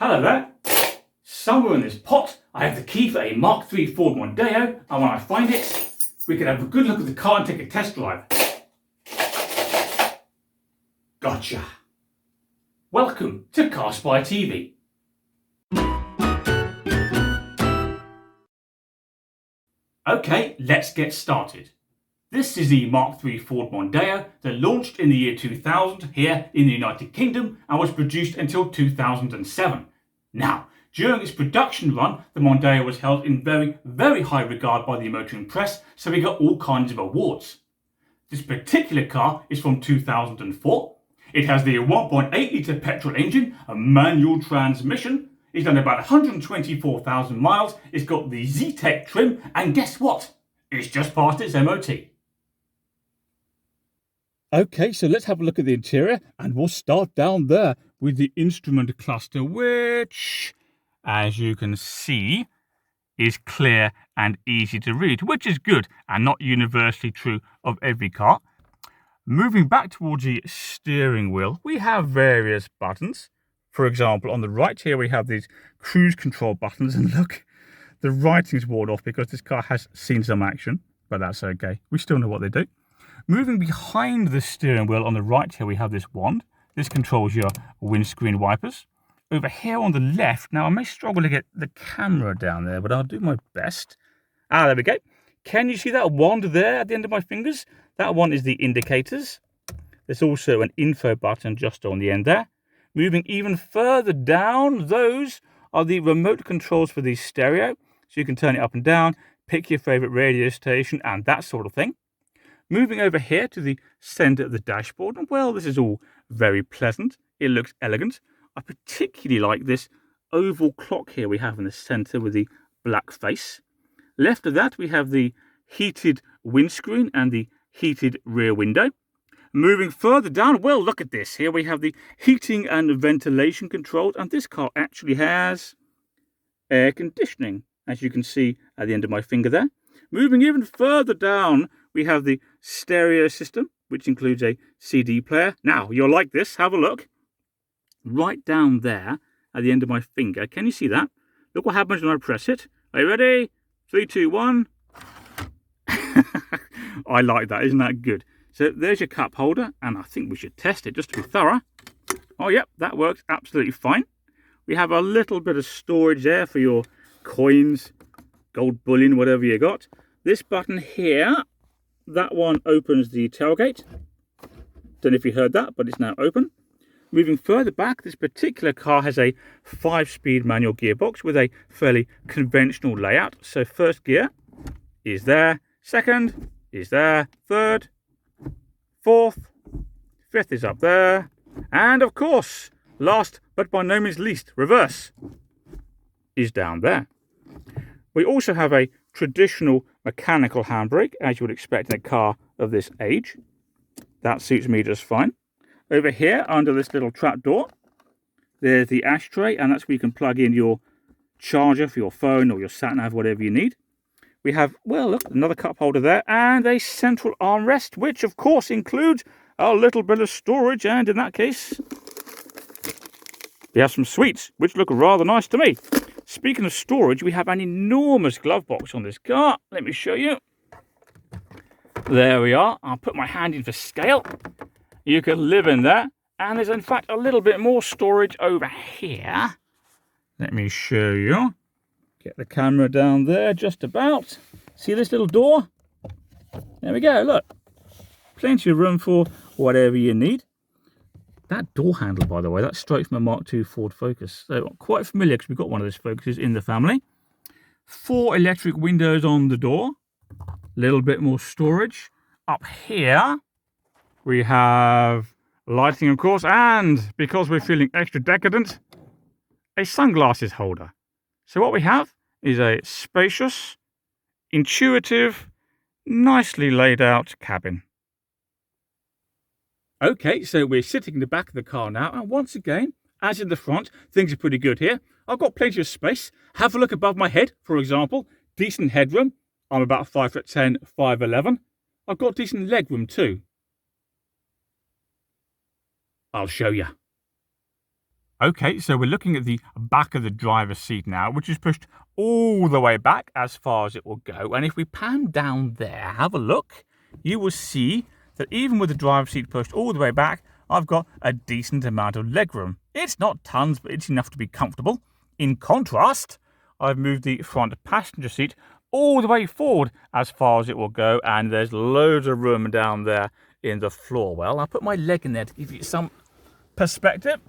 Hello there. Somewhere in this pot, I have the key for a Mark III Ford Mondeo, and when I find it, we can have a good look at the car and take a test drive. Gotcha. Welcome to Car Spy TV. Okay, let's get started. This is the Mark III Ford Mondeo that launched in the year 2000 here in the United Kingdom and was produced until 2007. Now, during its production run, the Mondeo was held in very high regard by the motoring press, so we got all kinds of awards. This particular car is from 2004. It has the 1.8 litre petrol engine, a manual transmission. It's done about 124,000 miles. It's got the Zetec trim, and guess what? It's just passed its MOT. Okay, so let's have a look at the interior, and we'll start down there with the instrument cluster, which, as you can see, is clear and easy to read, which is good and not universally true of every car. Moving back towards the steering wheel, we have various buttons. For example, on the right here, we have these cruise control buttons, and look, the writing's worn off because this car has seen some action, but that's okay. We still know what they do. Moving behind the steering wheel on the right here, we have this wand. This controls your windscreen wipers. Over here on the left, now I may struggle to get the camera down there, but I'll do my best. There we go. Can you see that wand there at the end of my fingers? That one is the indicators. There's also an info button just on the end there. Moving even further down, those are the remote controls for the stereo. So you can turn it up and down, pick your favorite radio station and that sort of thing. Moving over here to the center of the dashboard, and well, this is all very pleasant. It looks elegant. I particularly like this oval clock here we have in the center with the black face. Left of that, we have the heated windscreen and the heated rear window. Moving further down, well, look at this. Here we have the heating and ventilation controls, and this car actually has air conditioning, as you can see at the end of my finger there. Moving even further down, we have the stereo system, which includes a CD player. Now, you'll like this. Have a look. Right down there at the end of my finger. Can you see that? Look what happens when I press it. Are you ready? 3, 2, 1. I like that. Isn't that good? So there's your cup holder, and I think we should test it just to be thorough. Oh, yep, that works absolutely fine. We have a little bit of storage there for your coins, gold bullion, whatever you got. This button here, that one opens the tailgate. Don't know if you heard that, but it's now open. Moving further back, this particular car has a 5-speed manual gearbox with a fairly conventional layout. So first gear is there, second is there, third, fourth, fifth is up there, and of course, last but by no means least, reverse is down there. We also have a traditional mechanical handbrake, as you would expect in a car of this age. That suits me just fine. Over here, under this little trap door, there's the ashtray, and that's where you can plug in your charger for your phone or your sat-nav, whatever you need. We have, well, look, another cup holder there, and a central armrest, which, of course, includes a little bit of storage, and in that case, we have some sweets, which look rather nice to me. Speaking of storage, we have an enormous glove box on this car. Let me show you. There we are. I'll put my hand in for scale. You can live in there. And there's, in fact, a little bit more storage over here. Let me show you. Get the camera down there just about. See this little door? There we go, look. Plenty of room for whatever you need. That door handle, by the way, that's straight from a Mark II Ford Focus. So quite familiar because we've got one of those Focuses in the family. 4 electric windows on the door. A little bit more storage. Up here, we have lighting, of course, and because we're feeling extra decadent, a sunglasses holder. So what we have is a spacious, intuitive, nicely laid out cabin. Okay, so we're sitting in the back of the car now, and once again, as in the front, things are pretty good here. I've got plenty of space. Have a look above my head, for example. Decent headroom. I'm about 5'10", 5'11". I've got decent legroom too. I'll show you. Okay, so we're looking at the back of the driver's seat now, which is pushed all the way back as far as it will go. And if we pan down there, have a look, you will see that even with the driver's seat pushed all the way back, I've got a decent amount of legroom. It's not tons, but it's enough to be comfortable. In contrast, I've moved the front passenger seat all the way forward as far as it will go, and there's loads of room down there in the floor well. I'll put my leg in there to give you some perspective.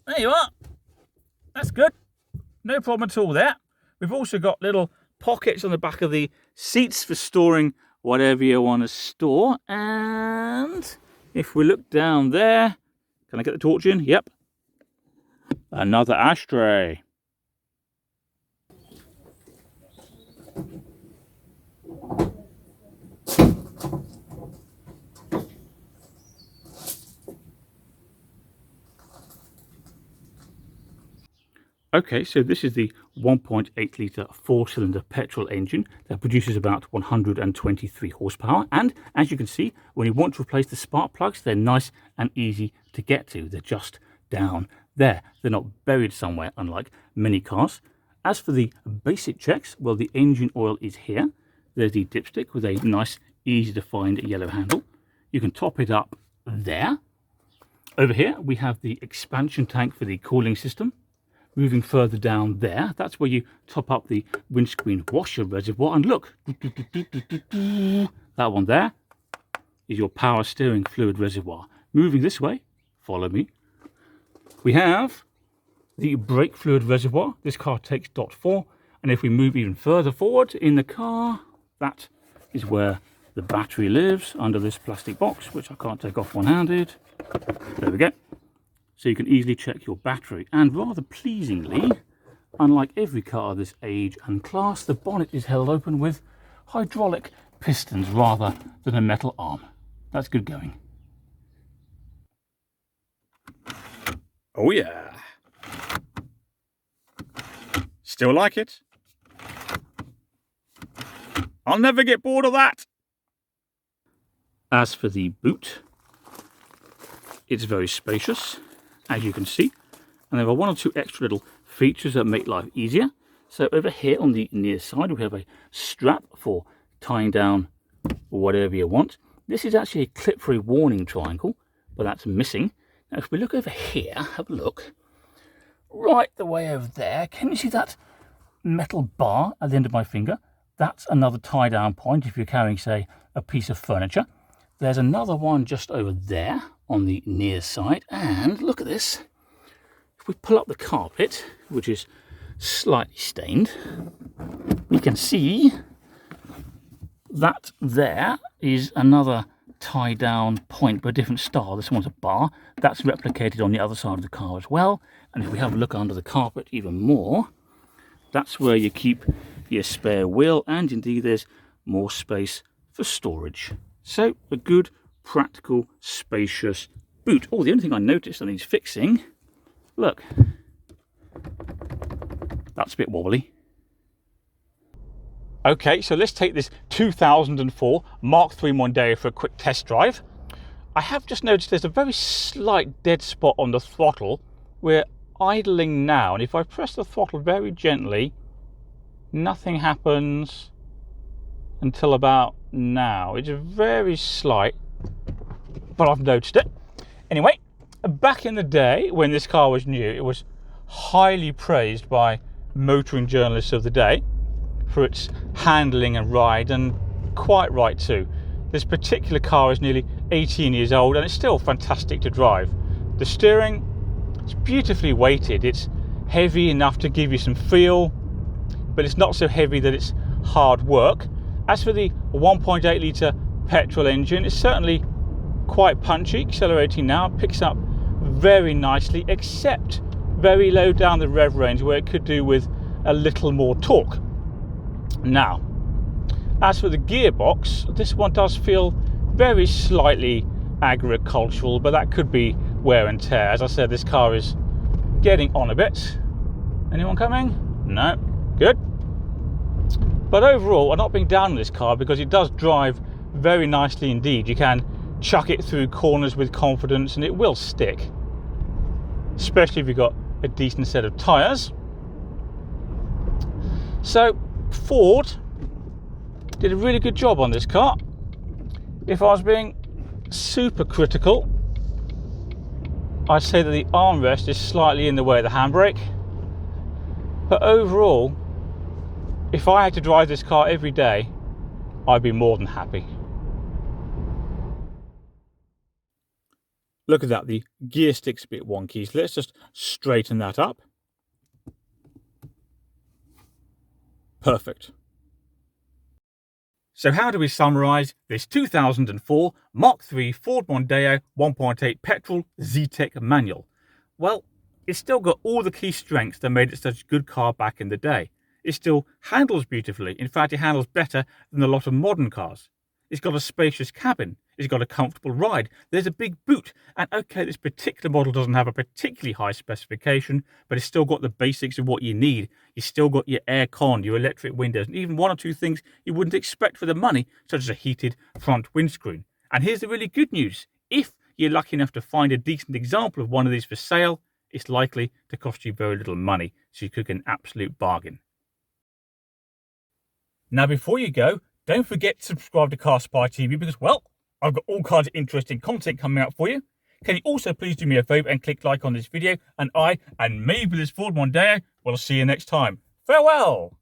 There you are. That's good. No problem at all there. We've also got little pockets on the back of the seats for storing whatever you want to store. And if we look down there, can I get the torch in? Yep. Another ashtray. Okay, so this is the 1.8 litre 4-cylinder petrol engine that produces about 123 horsepower. And as you can see, when you want to replace the spark plugs, they're nice and easy to get to. They're just down there. They're not buried somewhere, unlike many cars. As for the basic checks, well, the engine oil is here. There's the dipstick with a nice, easy to find yellow handle. You can top it up there. Over here, we have the expansion tank for the cooling system. Moving further down there, that's where you top up the windscreen washer reservoir. And look, that one there is your power steering fluid reservoir. Moving this way, follow me, we have the brake fluid reservoir. This car takes .4, and if we move even further forward in the car, that is where the battery lives, under this plastic box, which I can't take off one-handed. There we go. So you can easily check your battery. And rather pleasingly, unlike every car of this age and class, the bonnet is held open with hydraulic pistons rather than a metal arm. That's good going. Oh yeah. Still like it. I'll never get bored of that. As for the boot, it's very spacious, as you can see, and there are one or two extra little features that make life easier. So over here on the near side, we have a strap for tying down whatever you want. This is actually a clip-free warning triangle, but that's missing. Now if we look over here, have a look, right the way over there, can you see that metal bar at the end of my finger? That's another tie-down point if you're carrying, say, a piece of furniture. There's another one just over there on the near side, and look at this. If we pull up the carpet, which is slightly stained, we can see that there is another tie-down point, but a different style. This one's a bar. That's replicated on the other side of the car as well. And if we have a look under the carpet even more, that's where you keep your spare wheel, and indeed there's more space for storage. So a good, practical, spacious boot. Oh, the only thing I noticed that needs fixing, look, that's a bit wobbly. Okay, so let's take this 2004 Mk3 Mondeo for a quick test drive. I have just noticed there's a very slight dead spot on the throttle. We're idling now, and if I press the throttle very gently, nothing happens until about now. It's very slight, but I've noticed it. Anyway, back in the day when this car was new, it was highly praised by motoring journalists of the day for its handling and ride, and quite right too. This particular car is nearly 18 years old and it's still fantastic to drive. The steering, it's beautifully weighted. It's heavy enough to give you some feel, but it's not so heavy that it's hard work. As for the 1.8 litre petrol engine, it's certainly quite punchy, accelerating now, picks up very nicely, except very low down the rev range where it could do with a little more torque. Now, as for the gearbox, this one does feel very slightly agricultural, but that could be wear and tear. As I said, this car is getting on a bit. Anyone coming? No. Good. But overall, I'm not being down on this car because it does drive very nicely indeed. You can chuck it through corners with confidence and it will stick, especially if you've got a decent set of tyres. So Ford did a really good job on this car. If I was being super critical, I'd say that the armrest is slightly in the way of the handbrake. But overall, if I had to drive this car every day, I'd be more than happy. Look at that, the gear stick's a bit wonky, so let's just straighten that up. Perfect. So how do we summarise this 2004 Mark III Ford Mondeo 1.8 Petrol Zetec Manual? Well, it's still got all the key strengths that made it such a good car back in the day. It still handles beautifully. In fact, it handles better than a lot of modern cars. It's got a spacious cabin. It's got a comfortable ride. There's a big boot. And okay, this particular model doesn't have a particularly high specification, but it's still got the basics of what you need. You still got your air con, your electric windows, and even one or two things you wouldn't expect for the money, such as a heated front windscreen. And here's the really good news. If you're lucky enough to find a decent example of one of these for sale, it's likely to cost you very little money, so you could get an absolute bargain. Now, before you go, don't forget to subscribe to Car Spy TV because, well, I've got all kinds of interesting content coming out for you. Can you also please do me a favour and click like on this video, and I, and maybe this Ford Mondeo, will see you next time. Farewell!